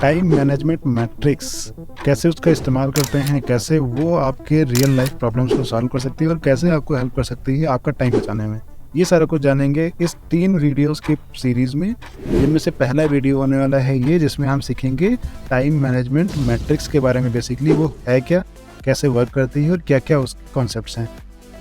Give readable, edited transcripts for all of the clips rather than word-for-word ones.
Time management matrix कैसे उसका इस्तेमाल करते हैं, कैसे वो आपके रियल लाइफ प्रॉब्लम्स को सॉल्व कर सकती है और कैसे आपको हेल्प कर सकती है आपका टाइम बचाने में, ये सारा कुछ जानेंगे इस 3 वीडियोस की सीरीज़ में। जिनमें से पहला वीडियो होने वाला है ये, जिसमें हम सीखेंगे टाइम मैनेजमेंट मैट्रिक्स के बारे में। बेसिकली वो है क्या, कैसे वर्क करती है और क्या क्या उसके कॉन्सेप्ट्स हैं।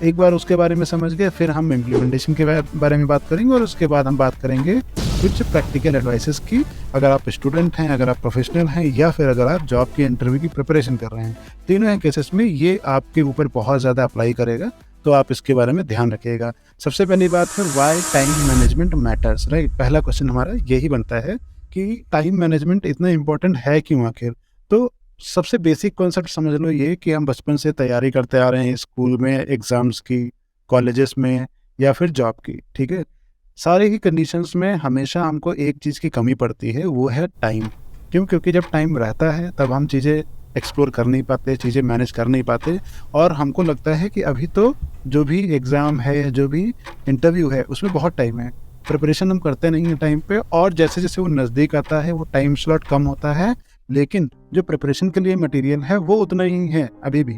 एक बार उसके बारे में समझ गए, फिर हम इम्प्लीमेंटेशन के बारे में बात करेंगे और उसके बाद हम बात करेंगे कुछ प्रैक्टिकल एडवाइसेस की। अगर आप स्टूडेंट हैं, अगर आप प्रोफेशनल हैं, या फिर अगर आप जॉब की इंटरव्यू की प्रिपरेशन कर रहे हैं, तीनों केसेस में ये आपके ऊपर बहुत ज़्यादा अप्लाई करेगा, तो आप इसके बारे में ध्यान रखिएगा। सबसे पहली बात है why time management matters, right. पहला क्वेश्चन हमारा यही बनता है कि टाइम मैनेजमेंट इतना इम्पोर्टेंट है क्यों आखिर। तो सबसे बेसिक कॉन्सेप्ट समझ लो ये कि हम बचपन से तैयारी करते आ रहे हैं स्कूल में, एग्ज़ाम्स की, कॉलेजेस में या फिर जॉब की, ठीक है। सारे ही कंडीशंस में हमेशा हमको एक चीज़ की कमी पड़ती है, वो है टाइम। क्यों? क्योंकि जब टाइम रहता है तब हम चीज़ें एक्सप्लोर कर नहीं पाते, चीज़ें मैनेज कर नहीं पाते, और हमको लगता है कि अभी तो जो भी एग्ज़ाम है, जो भी इंटरव्यू है, उसमें बहुत टाइम है, प्रिपरेशन हम करते नहीं हैं टाइम पे, और जैसे जैसे वो नज़दीक आता है वो टाइम स्लॉट कम होता है, लेकिन जो प्रिपरेशन के लिए मटेरियल है वो उतना ही है अभी भी।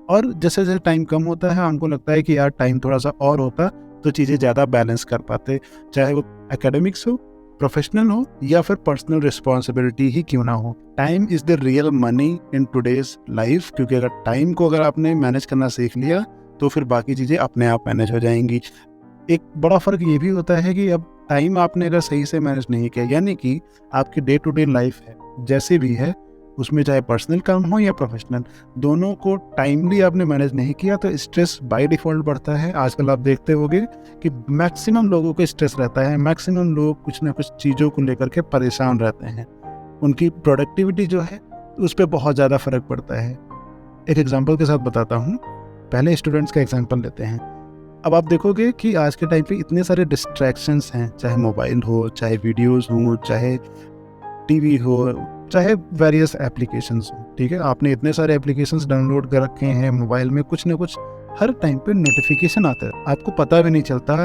और जैसे जैसे टाइम कम होता है हमको लगता है कि यार टाइम थोड़ा सा और होता तो चीज़ें ज़्यादा बैलेंस कर पाते, चाहे वो एकेडमिक्स हो, प्रोफेशनल हो, या फिर पर्सनल रिस्पॉन्सिबिलिटी ही क्यों ना हो। Time is the real money in today's life, क्योंकि अगर टाइम को अगर आपने मैनेज करना सीख लिया तो फिर बाकी चीज़ें अपने आप मैनेज हो जाएंगी। एक बड़ा फ़र्क ये भी होता है कि अब टाइम आपने अगर सही से मैनेज नहीं किया, यानी कि आपकी डे टू डे लाइफ है जैसे भी है, उसमें चाहे पर्सनल काम हो या प्रोफेशनल, दोनों को टाइमली आपने मैनेज नहीं किया तो स्ट्रेस बाय डिफ़ॉल्ट बढ़ता है। आजकल आप देखते होंगे कि मैक्सिमम लोगों को स्ट्रेस रहता है, मैक्सिमम लोग कुछ ना कुछ चीज़ों को लेकर के परेशान रहते हैं। उनकी प्रोडक्टिविटी जो है उस पर बहुत ज़्यादा फ़र्क पड़ता है। एक एग्जांपल के साथ बताता हूँ, पहले स्टूडेंट्स का एग्जांपल लेते हैं। अब आप देखोगे कि आज के टाइम पे इतने सारे डिस्ट्रैक्शंस हैं, चाहे मोबाइल हो, चाहे वीडियोस हो, चाहे टीवी हो, चाहे वेरियस एप्लीकेशंस हो, ठीक है। आपने इतने सारे एप्लीकेशंस डाउनलोड कर रखे हैं मोबाइल में, कुछ ना कुछ हर टाइम पे नोटिफिकेशन आते हैं, आपको पता भी नहीं चलता।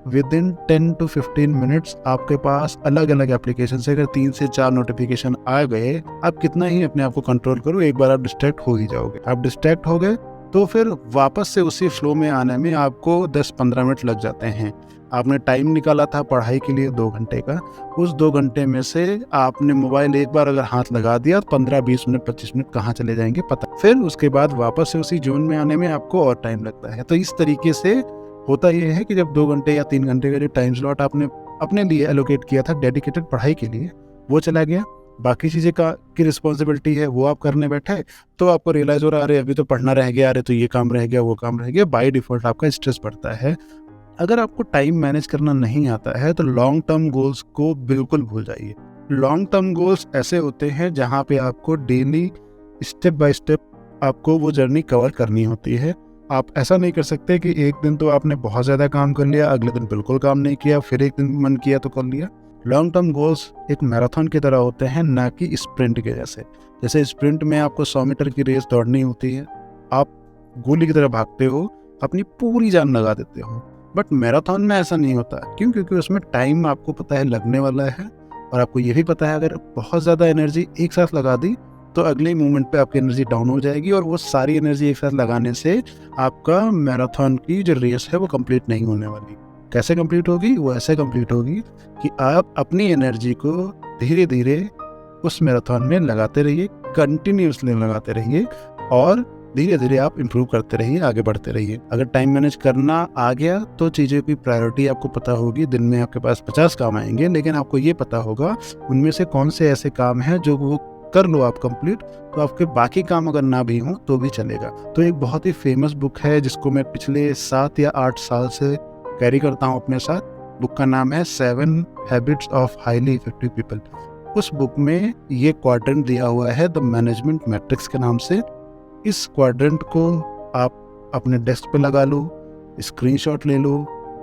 विद इन 10 to 15 मिनट्स आपके पास अलग अलग एप्लीकेशन से अगर 3 से 4 नोटिफिकेशन आ गए, आप कितना ही अपने आप को कंट्रोल करो, एक बार आप डिस्ट्रैक्ट हो ही जाओगे। आप डिस्ट्रैक्ट हो गए तो फिर वापस से उसी फ्लो में आने में आपको 10-15 मिनट लग जाते हैं। आपने टाइम निकाला था पढ़ाई के लिए 2 घंटे का, उस 2 घंटे में से आपने मोबाइल एक बार अगर हाथ लगा दिया तो 15-20 मिनट 25 मिनट कहाँ चले जाएंगे पता। फिर उसके बाद वापस से उसी जोन में आने में आपको और टाइम लगता है। तो इस तरीके से होता यह है कि जब 2 घंटे या 3 घंटे का जो टाइम स्लॉट आपने अपने लिए एलोकेट किया था डेडिकेटेड पढ़ाई के लिए, वो चला गया। बाकी चीज़ें की रिस्पॉन्सिबिलिटी है वो आप करने बैठे, तो आपको रियलाइज़ हो रहा है अरे अभी तो पढ़ना रह गया, अरे तो ये काम रह गया, वो काम रह गया। बाय डिफ़ॉल्ट आपका स्ट्रेस बढ़ता है। अगर आपको टाइम मैनेज करना नहीं आता है तो लॉन्ग टर्म गोल्स को बिल्कुल भूल जाइए। लॉन्ग टर्म गोल्स ऐसे होते हैं जहाँ पे आपको डेली स्टेप बाय स्टेप आपको वो जर्नी कवर करनी होती है। आप ऐसा नहीं कर सकते कि एक दिन तो आपने बहुत ज़्यादा काम कर लिया, अगले दिन बिल्कुल काम नहीं किया, फिर एक दिन मन किया तो कर लिया। लॉन्ग टर्म गोल्स एक मैराथन की तरह होते हैं, ना कि स्प्रिंट के जैसे। जैसे स्प्रिंट में आपको 100 मीटर की रेस दौड़नी होती है, आप गोली की तरह भागते हो, अपनी पूरी जान लगा देते हो। बट मैराथन में ऐसा नहीं होता। क्यों? क्योंकि उसमें टाइम आपको पता है लगने वाला है, और आपको ये भी पता है अगर बहुत ज़्यादा एनर्जी एक साथ लगा दी तो अगले मोमेंट पे आपकी एनर्जी डाउन हो जाएगी, और वो सारी एनर्जी एक साथ लगाने से आपका मैराथन की जो रेस है वो कंप्लीट नहीं होने वाली। कैसे कंप्लीट होगी? वो ऐसे कंप्लीट होगी कि आप अपनी एनर्जी को धीरे धीरे उस मैराथन में लगाते रहिए, कंटिन्यूसली लगाते रहिए, और धीरे धीरे आप इम्प्रूव करते रहिए, आगे बढ़ते रहिए। अगर टाइम मैनेज करना आ गया तो चीज़ों की प्रायोरिटी आपको पता होगी। दिन में आपके पास 50 काम आएंगे, लेकिन आपको ये पता होगा उनमें से कौन से ऐसे काम हैं जो वो कर लो आप कंप्लीट, तो आपके बाकी काम अगर ना भी हों तो भी चलेगा। तो एक बहुत ही फेमस बुक है जिसको मैं पिछले 7 या 8 साल से कैरी करता हूँ अपने साथ। बुक का नाम है 7 habits of highly effective people. उस बुक में ये क्वाड्रेंट दिया हुआ है द मैनेजमेंट मैट्रिक्स के नाम से। इस क्वाड्रेंट को आप अपने डेस्क पे लगा लो, स्क्रीनशॉट ले लो,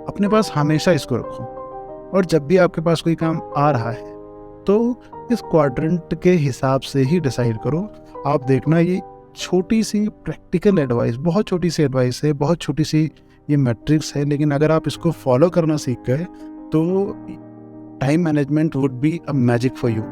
अपने पास हमेशा इसको रखो, और जब भी आपके पास कोई काम आ रहा है तो इस क्वाड्रेंट के हिसाब से ही डिसाइड करो। आप देखना, ये छोटी सी प्रैक्टिकल एडवाइस, बहुत छोटी सी एडवाइस है, बहुत छोटी सी ये मैट्रिक्स है, लेकिन अगर आप इसको फॉलो करना सीख गए तो time management would be a magic for you.